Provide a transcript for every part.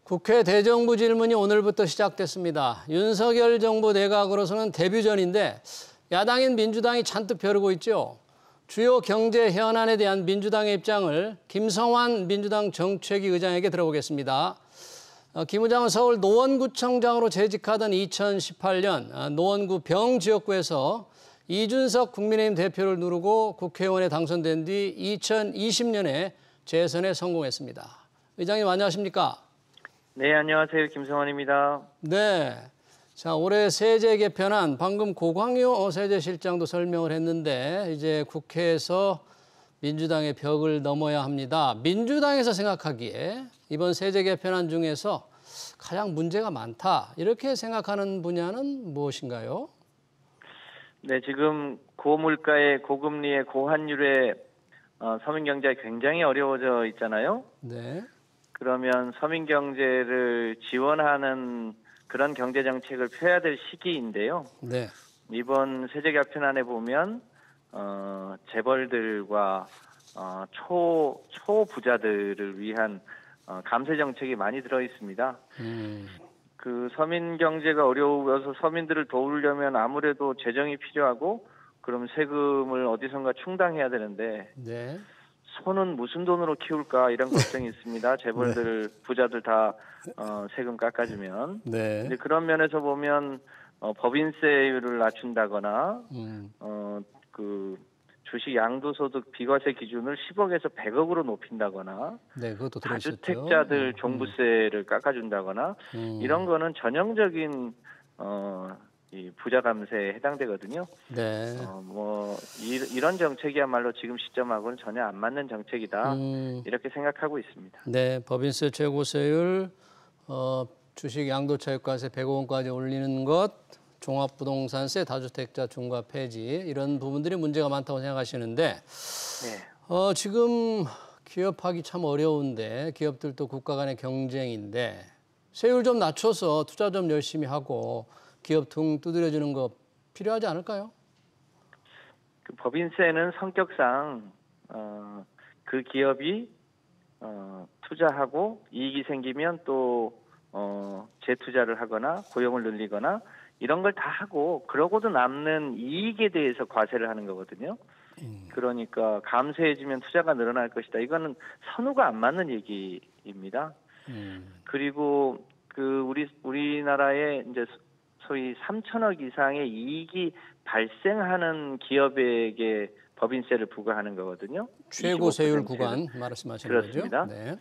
국회 대정부 질문이 오늘부터 시작됐습니다. 윤석열 정부 내각으로서는 데뷔전인데 야당인 민주당이 잔뜩 벼르고 있죠. 주요 경제 현안에 대한 민주당의 입장을 김성환 민주당 정책위 의장에게 들어보겠습니다. 김 의장은 서울 노원구청장으로 재직하던 2018년 노원구 병지역구에서 이준석 국민의힘 대표를 누르고 국회의원에 당선된 뒤 2020년에 재선에 성공했습니다. 의장님 안녕하십니까? 네, 안녕하세요. 김성환입니다. 네. 자, 올해 세제 개편안 방금 고광요 세제실장도 설명을 했는데 이제 국회에서 민주당의 벽을 넘어야 합니다. 민주당에서 생각하기에 이번 세제 개편안 중에서 가장 문제가 많다 이렇게 생각하는 분야는 무엇인가요? 네, 지금 고물가에 고금리에 고환율에 서민 경제가 굉장히 어려워져 있잖아요. 네. 그러면 서민 경제를 지원하는 그런 경제 정책을 펴야 될 시기인데요. 네. 이번 세제 개편안에 보면 재벌들과 초부자들을 위한 감세 정책이 많이 들어 있습니다. 그 서민 경제가 어려워서 서민들을 도우려면 아무래도 재정이 필요하고 그럼 세금을 어디선가 충당해야 되는데 네. 손은 무슨 돈으로 키울까 이런 걱정이 있습니다. 재벌들, 네. 부자들 다 세금 깎아주면. 네. 근데 그런 면에서 보면 법인세율을 낮춘다거나 그 주식 양도소득 비과세 기준을 10억에서 100억으로 높인다거나, 네, 그것도 들으셨죠. 다주택자들 종부세를 깎아준다거나 이런 거는 전형적인 이 부자 감세에 해당되거든요. 네. 이런 정책이야말로 지금 시점하고는 전혀 안 맞는 정책이다. 이렇게 생각하고 있습니다. 네, 법인세 최고세율, 주식 양도차익과세 100억 원까지 올리는 것, 종합부동산세, 다주택자 중과 폐지 이런 부분들이 문제가 많다고 생각하시는데 네. 지금 기업하기 참 어려운데 기업들도 국가 간의 경쟁인데 세율 좀 낮춰서 투자 좀 열심히 하고 기업 등 두드려주는 거 필요하지 않을까요? 그 법인세는 성격상 그 기업이 투자하고 이익이 생기면 또 재투자를 하거나 고용을 늘리거나 이런 걸 다 하고 그러고도 남는 이익에 대해서 과세를 하는 거거든요. 그러니까 감세해주면 투자가 늘어날 것이다. 이거는 선후가 안 맞는 얘기입니다. 그리고 그 우리나라에 이제 소위 3천억 이상의 이익이 발생하는 기업에게 법인세를 부과하는 거거든요. 최고 세율 구간 말씀하시는 그렇습니다. 거죠? 네.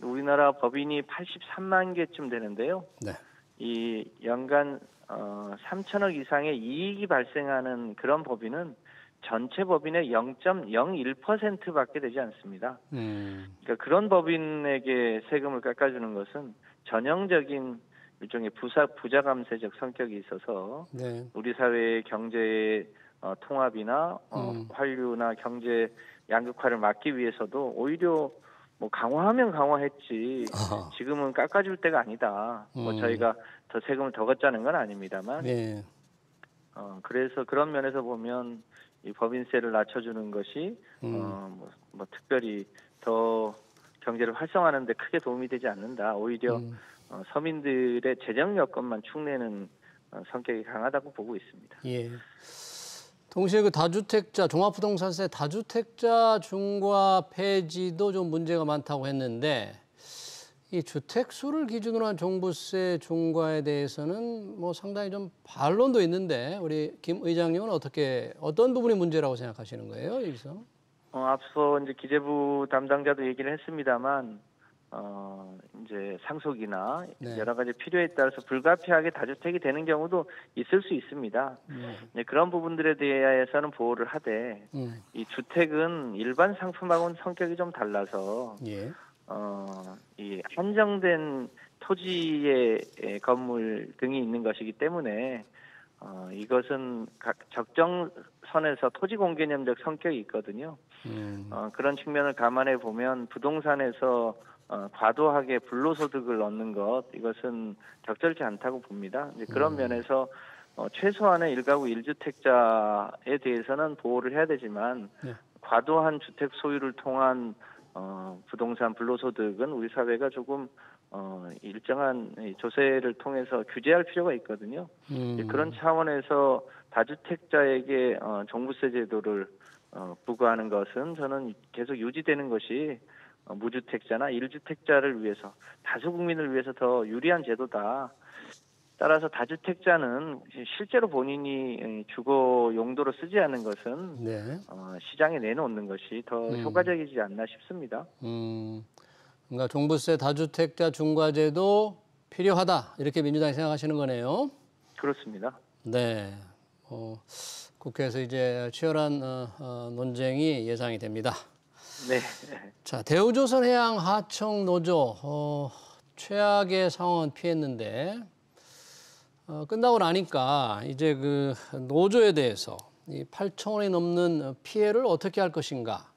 우리나라 법인이 83만 개쯤 되는데요. 네. 이 연간 3천억 이상의 이익이 발생하는 그런 법인은 전체 법인의 0.01%밖에 되지 않습니다. 그러니까 그런 법인에게 세금을 깎아주는 것은 전형적인 일종의 부자 감세적 성격이 있어서 네. 우리 사회의 경제의 통합이나 활류나 경제 양극화를 막기 위해서도 오히려 뭐 강화하면 강화했지 지금은 깎아줄 때가 아니다. 뭐 저희가 더 세금을 더 걷자는 건 아닙니다만 네. 그래서 그런 면에서 보면 이 법인세를 낮춰주는 것이 특별히 더 경제를 활성화하는 데 크게 도움이 되지 않는다. 오히려 서민들의 재정 여건만 축내는 성격이 강하다고 보고 있습니다. 예. 동시에 그 다주택자, 종합부동산세 다주택자 중과 폐지도 좀 문제가 많다고 했는데 이 주택 수를 기준으로 한 종부세 중과에 대해서는 뭐 상당히 좀 반론도 있는데 우리 김 의장님은 어떤 부분이 문제라고 생각하시는 거예요, 여기서? 앞서 이제 기재부 담당자도 얘기를 했습니다만 이제 상속이나 네. 여러 가지 필요에 따라서 불가피하게 다주택이 되는 경우도 있을 수 있습니다. 네, 그런 부분들에 대해서는 보호를 하되 이 주택은 일반 상품하고는 성격이 좀 달라서 예. 이 한정된 토지의 건물 등이 있는 것이기 때문에 이것은 각 적정선에서 토지 공개념적 성격이 있거든요. 그런 측면을 감안해 보면 부동산에서 과도하게 불로소득을 얻는 것 이것은 적절치 않다고 봅니다. 이제 그런 면에서 최소한의 1가구 1주택자에 대해서는 보호를 해야 되지만 네. 과도한 주택 소유를 통한 부동산 불로소득은 우리 사회가 조금 일정한 조세를 통해서 규제할 필요가 있거든요. 그런 차원에서 다주택자에게 종부세 제도를 부과하는 것은 저는 계속 유지되는 것이 무주택자나 1주택자를 위해서, 다수 국민을 위해서 더 유리한 제도다. 따라서 다주택자는 실제로 본인이 주거 용도로 쓰지 않는 것은 네. 시장에 내놓는 것이 더 효과적이지 않나 싶습니다. 그러니까 종부세 다주택자 중과제도 필요하다, 이렇게 민주당이 생각하시는 거네요. 그렇습니다. 네. 국회에서 이제 치열한 논쟁이 예상이 됩니다. 네. 자, 대우조선해양 하청 노조 최악의 상황은 피했는데 끝나고 나니까 이제 그 노조에 대해서 이 8천 원이 넘는 피해를 어떻게 할 것인가,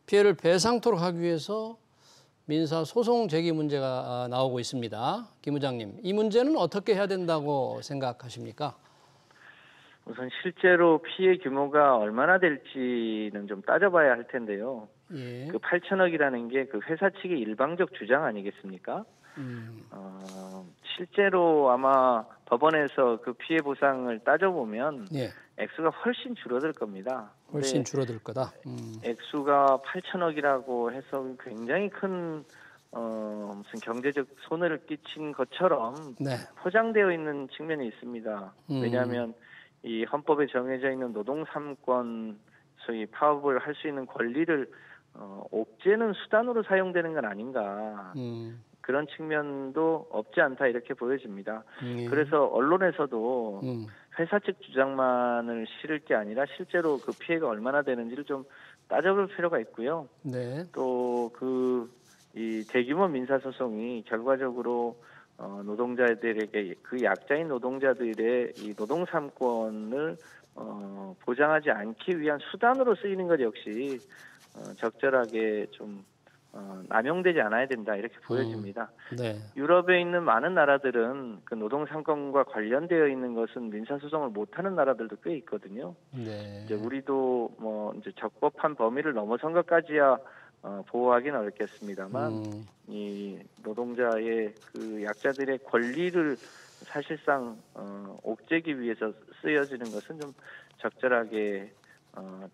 피해를 배상토록 하기 위해서 민사 소송 제기 문제가 나오고 있습니다. 김 의장님, 이 문제는 어떻게 해야 된다고 생각하십니까? 우선 실제로 피해 규모가 얼마나 될지는 좀 따져봐야 할 텐데요. 예. 그 8천억이라는 게 그 회사 측의 일방적 주장 아니겠습니까? 실제로 아마 법원에서 그 피해 보상을 따져보면 예. 액수가 훨씬 줄어들 겁니다. 훨씬 줄어들 거다. 액수가 8천억이라고 해서 굉장히 큰 무슨 경제적 손해를 끼친 것처럼 네. 포장되어 있는 측면이 있습니다. 왜냐하면 이 헌법에 정해져 있는 노동 3권 소위 파업을 할 수 있는 권리를 옥죄는 수단으로 사용되는 건 아닌가. 그런 측면도 없지 않다, 이렇게 보여집니다. 그래서 언론에서도 회사 측 주장만을 실을 게 아니라 실제로 그 피해가 얼마나 되는지를 좀 따져볼 필요가 있고요. 네. 또 이 대규모 민사소송이 결과적으로 노동자들에게, 그 약자인 노동자들의 이 노동 3권을 보장하지 않기 위한 수단으로 쓰이는 것 역시 적절하게 좀 남용되지 않아야 된다, 이렇게 보여집니다. 네. 유럽에 있는 많은 나라들은 그 노동 3권과 관련되어 있는 것은 민사소송을 못하는 나라들도 꽤 있거든요. 네. 이제 우리도 뭐 이제 적법한 범위를 넘어선 것까지야 보호하기는 어렵겠습니다만, 이 노동자의 그 약자들의 권리를 사실상 옥죄기 위해서 쓰여지는 것은 좀 적절하게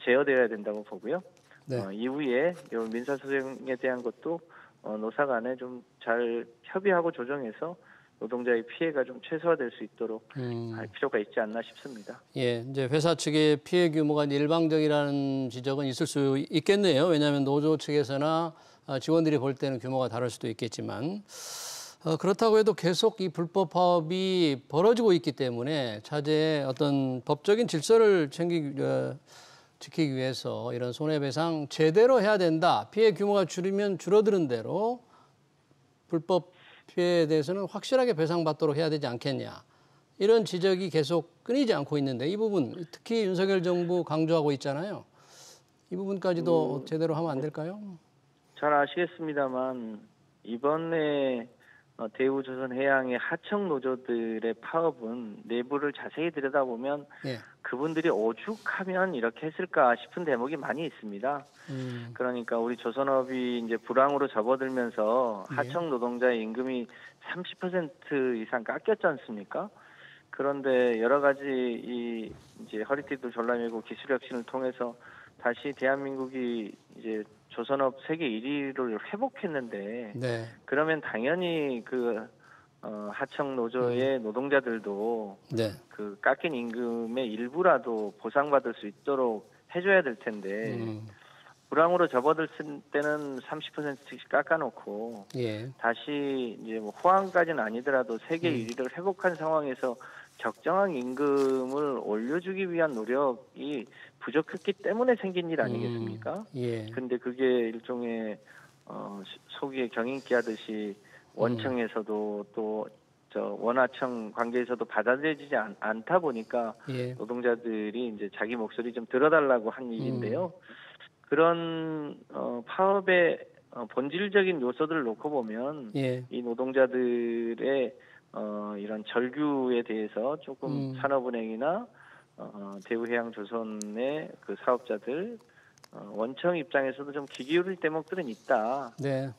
제어되어야 된다고 보고요. 네. 이후에 이 민사소송에 대한 것도 노사 간에 좀 잘 협의하고 조정해서 노동자의 피해가 좀 최소화될 수 있도록 할 필요가 있지 않나 싶습니다. 예, 이제 회사 측의 피해 규모가 일방적이라는 지적은 있을 수 있겠네요. 왜냐하면 노조 측에서나 직원들이 볼 때는 규모가 다를 수도 있겠지만, 그렇다고 해도 계속 이 불법 파업이 벌어지고 있기 때문에 차제의 어떤 법적인 질서를 지키기 위해서 이런 손해배상 제대로 해야 된다. 피해 규모가 줄이면 줄어드는 대로 불법 피해에 대해서는 확실하게 배상받도록 해야 되지 않겠냐. 이런 지적이 계속 끊이지 않고 있는데, 이 부분 특히 윤석열 정부 강조하고 있잖아요. 이 부분까지도 제대로 하면 안 될까요? 잘 아시겠습니다만 이번에 대우조선해양의 하청 노조들의 파업은 내부를 자세히 들여다보면 예. 그분들이 오죽하면 이렇게 했을까 싶은 대목이 많이 있습니다. 그러니까 우리 조선업이 이제 불황으로 접어들면서 하청 노동자의 임금이 30% 이상 깎였지 않습니까? 그런데 여러 가지 이제 허리띠도 졸라매고 기술 혁신을 통해서 다시 대한민국이 이제 조선업 세계 1위를 회복했는데, 네. 그러면 당연히 그 하청 노조의 노동자들도 네. 그 깎인 임금의 일부라도 보상받을 수 있도록 해줘야 될 텐데, 불황으로 접어들 때는 30%씩 깎아놓고 예. 다시 이제 뭐 호황까지는 아니더라도 세계 1위를 회복한 상황에서 적정한 임금을 올려주기 위한 노력이 부족했기 때문에 생긴 일 아니겠습니까? 예. 근데 그게 일종의 소기에 경인기 하듯이 원청에서도 또 원하청 관계에서도 받아들여지지 않다 보니까 예. 노동자들이 이제 자기 목소리 좀 들어달라고 한 일인데요. 그런 파업의 본질적인 요소들을 놓고 보면 예. 이 노동자들의 이런 절규에 대해서 조금 산업은행이나 대우해양조선의 그 사업자들 원청 입장에서도 좀 귀 기울일 대목들은 있다. 네.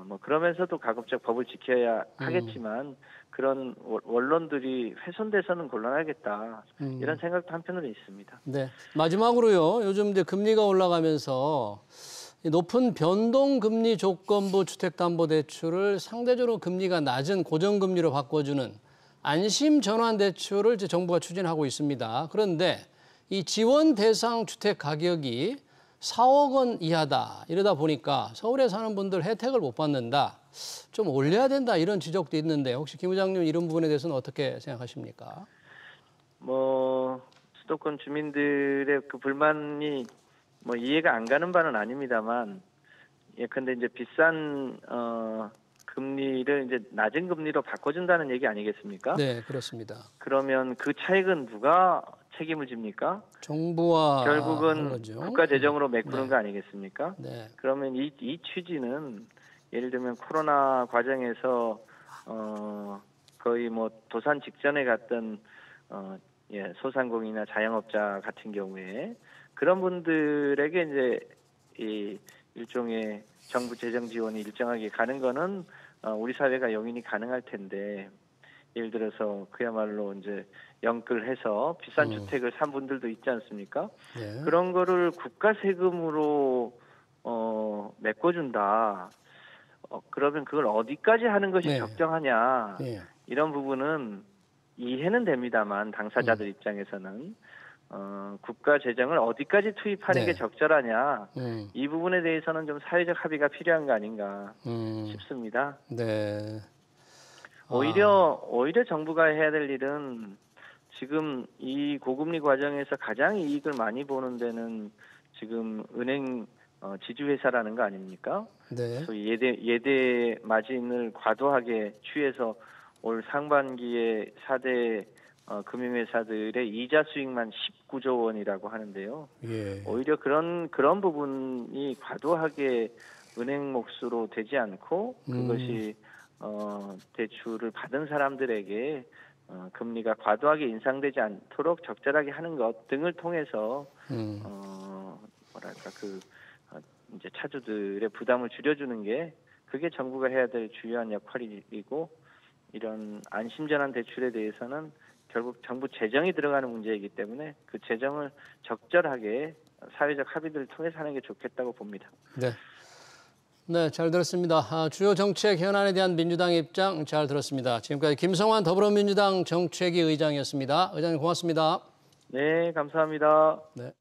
뭐 그러면서도 가급적 법을 지켜야 하겠지만 그런 원론들이 훼손돼서는 곤란하겠다. 이런 생각도 한편으로 있습니다. 네. 마지막으로요. 요즘 이제 금리가 올라가면서 높은 변동금리 조건부 주택담보대출을 상대적으로 금리가 낮은 고정금리로 바꿔주는 안심전환대출을 이제 정부가 추진하고 있습니다. 그런데 이 지원 대상 주택 가격이 4억 원 이하다. 이러다 보니까 서울에 사는 분들 혜택을 못 받는다. 좀 올려야 된다. 이런 지적도 있는데 혹시 김 부장님 이런 부분에 대해서는 어떻게 생각하십니까? 뭐 수도권 주민들의 그 불만이 뭐 이해가 안 가는 바는 아닙니다만, 근데 이제 비싼 금리를 이제 낮은 금리로 바꿔준다는 얘기 아니겠습니까? 네, 그렇습니다. 그러면 그 차익은 누가 책임을 집니까? 정부와 결국은 국가 재정으로 메꾸는 네. 거 아니겠습니까? 네. 그러면 이 취지는 예를 들면 코로나 과정에서 거의 뭐 도산 직전에 갔던 소상공인이나 자영업자 같은 경우에 그런 분들에게 이제 이 일종의 정부 재정 지원이 일정하게 가는 거는 우리 사회가 용인이 가능할 텐데, 예를 들어서 그야말로 이제 영끌해서 비싼 주택을 산 분들도 있지 않습니까? 네. 그런 거를 국가 세금으로 메꿔준다. 그러면 그걸 어디까지 하는 것이 네. 적정하냐? 네. 이런 부분은 이해는 됩니다만 당사자들 입장에서는 국가 재정을 어디까지 투입하는 네. 게 적절하냐? 이 부분에 대해서는 좀 사회적 합의가 필요한 거 아닌가 싶습니다. 네. 오히려 정부가 해야 될 일은 지금 이 고금리 과정에서 가장 이익을 많이 보는 데는 지금 은행 지주회사라는 거 아닙니까? 네. 그래서 예대 마진을 과도하게 취해서 올 상반기에 4대 금융회사들의 이자 수익만 19조 원이라고 하는데요. 예. 오히려 그런 부분이 과도하게 은행 몫으로 되지 않고 그것이 대출을 받은 사람들에게 금리가 과도하게 인상되지 않도록 적절하게 하는 것 등을 통해서 이제 차주들의 부담을 줄여주는 게 그게 정부가 해야 될 주요한 역할이고, 이런 안심전환 대출에 대해서는 결국 정부 재정이 들어가는 문제이기 때문에 그 재정을 적절하게 사회적 합의들을 통해서 하는 게 좋겠다고 봅니다. 네. 네, 잘 들었습니다. 주요 정책 현안에 대한 민주당의 입장 잘 들었습니다. 지금까지 김성환 더불어민주당 정책위 의장이었습니다. 의장님 고맙습니다. 네, 감사합니다. 네.